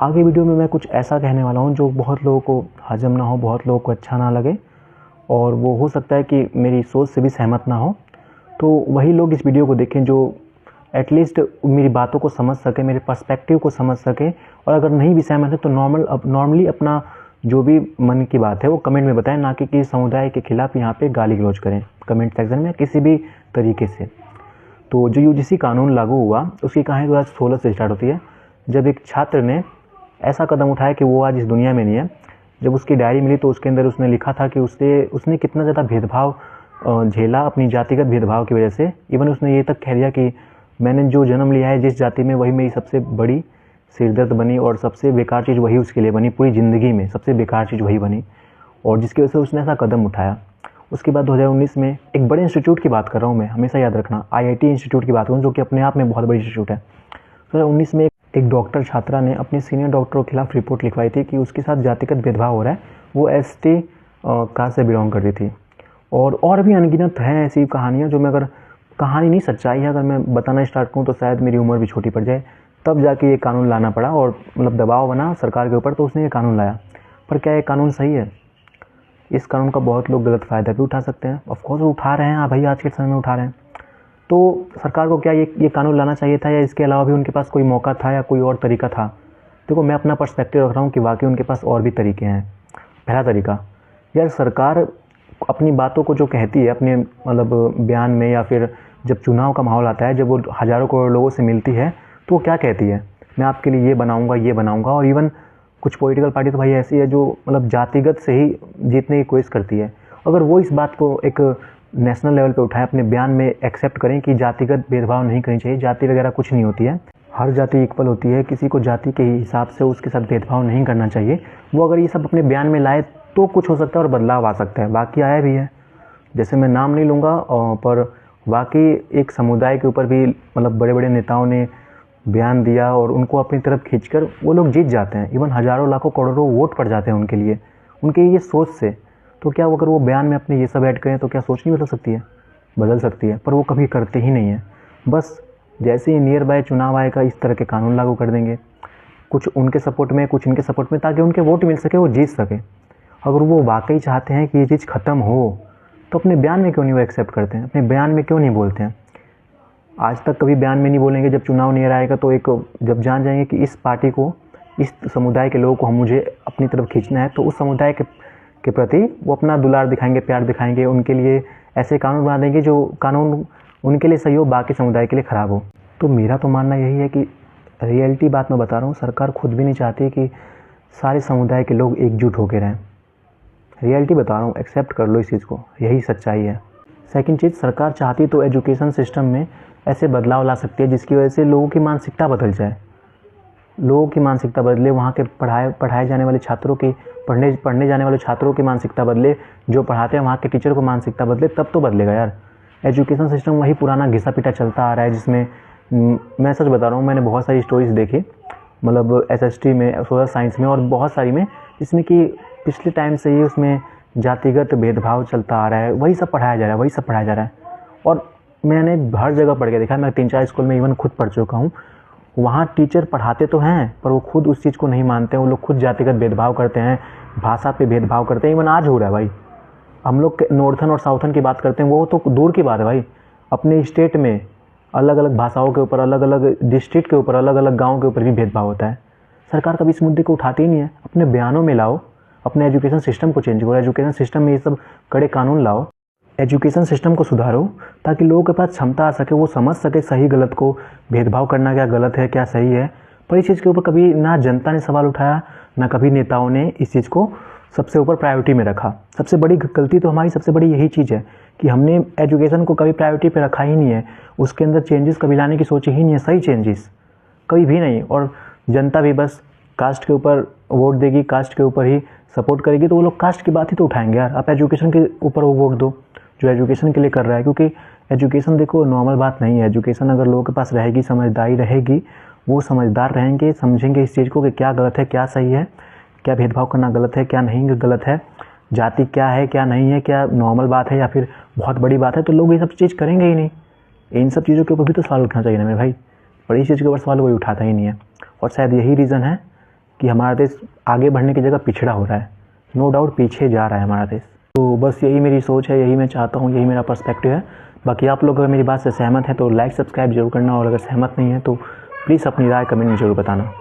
आगे वीडियो में मैं कुछ ऐसा कहने वाला हूँ जो बहुत लोगों को हजम ना हो, बहुत लोगों को अच्छा ना लगे, और वो हो सकता है कि मेरी सोच से भी सहमत ना हो। तो वही लोग इस वीडियो को देखें जो एटलीस्ट मेरी बातों को समझ सके, मेरे पर्सपेक्टिव को समझ सके, और अगर नहीं भी सहमत है तो नॉर्मली अपना जो भी मन की बात है वो कमेंट में बताएं, ना कि किसी समुदाय के खिलाफ यहाँ पे गाली गलौज करें कमेंट सेक्शन में किसी भी तरीके से। तो जो यूजीसी कानून लागू हुआ उसकी कहानी 2016 से स्टार्ट होती है, जब एक छात्र ने ऐसा कदम उठाया कि वो आज इस दुनिया में नहीं है। जब उसकी डायरी मिली तो उसके अंदर उसने लिखा था कि उसने कितना ज़्यादा भेदभाव झेला अपनी जातिगत भेदभाव की वजह से। इवन उसने ये तक कह दिया कि मैंने जो जन्म लिया है जिस जाति में, वही मेरी सबसे बड़ी सिरदर्द बनी और सबसे बेकार चीज़ वही उसके लिए बनी, पूरी ज़िंदगी में सबसे बेकार चीज़ वही बनी, और जिसकी वजह से उसने ऐसा कदम उठाया। उसके बाद 2019 में एक बड़े इंस्टीट्यूट की बात कर रहा हूँ मैं, हमेशा याद रखना, IIT इंस्टीट्यूट की बात करूँ, जो कि अपने आप में बहुत बड़ी इंस्टीट्यूट है। 2019 में एक डॉक्टर छात्रा ने अपने सीनियर डॉक्टरों के खिलाफ रिपोर्ट लिखवाई थी कि उसके साथ जातिगत भेदभाव हो रहा है। वो ST कास्ट से बिलोंग करती थी, और भी अनगिनत हैं ऐसी कहानियाँ जो मैं, अगर कहानी नहीं सच्चाई है, अगर मैं बताना स्टार्ट करूँ तो शायद मेरी उम्र भी छोटी पड़ जाए। तब जाके ये कानून लाना पड़ा, और मतलब दबाव बना सरकार के ऊपर, तो उसने ये कानून लाया। पर क्या ये कानून सही है? इस कानून का बहुत लोग गलत फ़ायदा भी उठा सकते हैं। ऑफकोर्स उठा रहे हैं, हाँ भाई, आज के समय में उठा रहे हैं। तो सरकार को क्या ये कानून लाना चाहिए था, या इसके अलावा भी उनके पास कोई मौका था या कोई और तरीका था? देखो, मैं अपना पर्सपेक्टिव रख रहा हूँ कि वाकई उनके पास और भी तरीके हैं। पहला तरीका, यार सरकार अपनी बातों को जो कहती है अपने मतलब बयान में, या फिर जब चुनाव का माहौल आता है, जब वो हज़ारों करोड़ लोगों से मिलती है, तो वो क्या कहती है? मैं आपके लिए ये बनाऊंगा। और इवन कुछ पॉलिटिकल पार्टी तो भाई ऐसी है जो मतलब जातिगत से ही जीतने की कोशिश करती है। अगर वो इस बात को एक नेशनल लेवल पे उठाएं, अपने बयान में एक्सेप्ट करें कि जातिगत भेदभाव नहीं करनी चाहिए, जाति वगैरह कुछ नहीं होती है, हर जाति इक्वल होती है, किसी को जाति के हिसाब से उसके साथ भेदभाव नहीं करना चाहिए, वो अगर ये सब अपने बयान में लाए तो कुछ हो सकता है और बदलाव आ सकता है। बाकी आया भी है, जैसे मैं नाम नहीं लूँगा, पर वाकई एक समुदाय के ऊपर भी मतलब बड़े बड़े नेताओं ने बयान दिया और उनको अपनी तरफ खींचकर वो लोग जीत जाते हैं। इवन हज़ारों लाखों करोड़ों वोट पड़ जाते हैं उनके लिए, उनके ये सोच से। तो क्या वो अगर वो बयान में अपने ये सब ऐड करें तो क्या सोच नहीं बदल सकती है? बदल सकती है, पर वो कभी करते ही नहीं है। बस जैसे ही नियर बाय चुनाव आएगा इस तरह के कानून लागू कर देंगे, कुछ उनके सपोर्ट में कुछ इनके सपोर्ट में, ताकि उनके वोट मिल सके, वो जीत सके। अगर वो वाकई चाहते हैं कि ये चीज़ ख़त्म हो तो अपने बयान में क्यों नहीं वो एक्सेप्ट करते हैं? अपने बयान में क्यों नहीं बोलते हैं? आज तक कभी बयान में नहीं बोलेंगे, जब चुनाव नियर आएगा तो एक जब जान जाएंगे कि इस पार्टी को, इस समुदाय के लोगों को मुझे अपनी तरफ खींचना है, तो उस समुदाय के प्रति वो अपना दुलार दिखाएंगे, प्यार दिखाएंगे, उनके लिए ऐसे कानून बना देंगे जो कानून उनके लिए सही हो, बाकी समुदाय के लिए ख़राब हो। तो मेरा तो मानना यही है कि रियलिटी बात मैं बता रहा हूँ, सरकार खुद भी नहीं चाहती कि सारे समुदाय के लोग एकजुट होकर रहें। रियलिटी बता रहा हूँ, एक्सेप्ट कर लो इस चीज़ को, यही सच्चाई है। सेकंड चीज़, सरकार चाहती तो एजुकेशन सिस्टम में ऐसे बदलाव ला सकती है जिसकी वजह से लोगों की मानसिकता बदल जाए, लोगों की मानसिकता बदले, वहाँ के पढ़ाए जाने वाले छात्रों की, पढ़ने जाने वाले छात्रों की मानसिकता बदले, जो पढ़ाते हैं वहाँ के टीचर को मानसिकता बदले, तब तो बदलेगा यार। एजुकेशन सिस्टम वही पुराना घिसा पिटा चलता आ रहा है, जिसमें मैं सच बता रहा हूँ, मैंने बहुत सारी स्टोरीज़ देखी, मतलब SST में, सोशल साइंस में और बहुत सारी में, जिसमें कि पिछले टाइम से ही उसमें जातिगत भेदभाव चलता आ रहा है, वही सब पढ़ाया जा रहा है। और मैंने हर जगह पढ़ के देखा है, मैं 3-4 स्कूल में इवन खुद पढ़ चुका हूँ। वहाँ टीचर पढ़ाते तो हैं पर वो खुद उस चीज़ को नहीं मानते हैं, वो लोग खुद जातिगत भेदभाव करते हैं, भाषा पे भेदभाव करते हैं। इवन आज हो रहा है भाई, हम लोग नॉर्थन और साउथन की बात करते हैं, वो तो दूर की बात है भाई। अपने स्टेट में अलग अलग भाषाओं के ऊपर, अलग अलग डिस्ट्रिक्ट के ऊपर, अलग अलग गाँव के ऊपर भी भेदभाव होता है। सरकार कभी इस मुद्दे को उठाती ही नहीं है। अपने बयानों में लाओ, अपने एजुकेशन सिस्टम को चेंज करो, एजुकेशन सिस्टम में ये सब कड़े कानून लाओ, एजुकेशन सिस्टम को सुधारो, ताकि लोगों के पास क्षमता आ सके, वो समझ सके सही गलत को, भेदभाव करना क्या गलत है क्या सही है। पर इस चीज़ के ऊपर कभी ना जनता ने सवाल उठाया, ना कभी नेताओं ने इस चीज़ को सबसे ऊपर प्रायोरिटी में रखा। सबसे बड़ी गलती तो हमारी, सबसे बड़ी यही चीज़ है कि हमने एजुकेशन को कभी प्रायोरिटी पे रखा ही नहीं है, उसके अंदर चेंजेस कभी लाने की सोची ही नहीं है, सही चेंजेस कभी भी नहीं। और जनता भी बस कास्ट के ऊपर वोट देगी, कास्ट के ऊपर ही सपोर्ट करेगी, तो वो लोग कास्ट की बात ही तो उठाएंगे यार। आप एजुकेशन के ऊपर वो वोट दो जो एजुकेशन के लिए कर रहा है, क्योंकि एजुकेशन देखो नॉर्मल बात नहीं है। एजुकेशन अगर लोगों के पास रहेगी, समझदारी रहेगी, वो समझदार रहेंगे, समझेंगे इस चीज़ को कि क्या गलत है क्या सही है, क्या भेदभाव करना गलत है क्या नहीं गलत है, जाति क्या है क्या नहीं है, क्या नॉर्मल बात है या फिर बहुत बड़ी बात है, तो लोग ये सब चीज़ करेंगे ही नहीं। इन सब चीज़ों के ऊपर भी तो सवाल उठना चाहिए ना मेरे भाई, बड़ी चीज़ के ऊपर सवाल कोई उठाता ही नहीं है। और शायद यही रीज़न है कि हमारा देश आगे बढ़ने की जगह पिछड़ा हो रहा है, नो डाउट पीछे जा रहा है हमारा देश। तो बस यही मेरी सोच है, यही मैं चाहता हूँ, यही मेरा पर्सपेक्टिव है। बाकी आप लोग अगर मेरी बात से सहमत हैं तो लाइक सब्सक्राइब जरूर करना, और अगर सहमत नहीं है तो प्लीज़ अपनी राय कमेंट में ज़रूर बताना।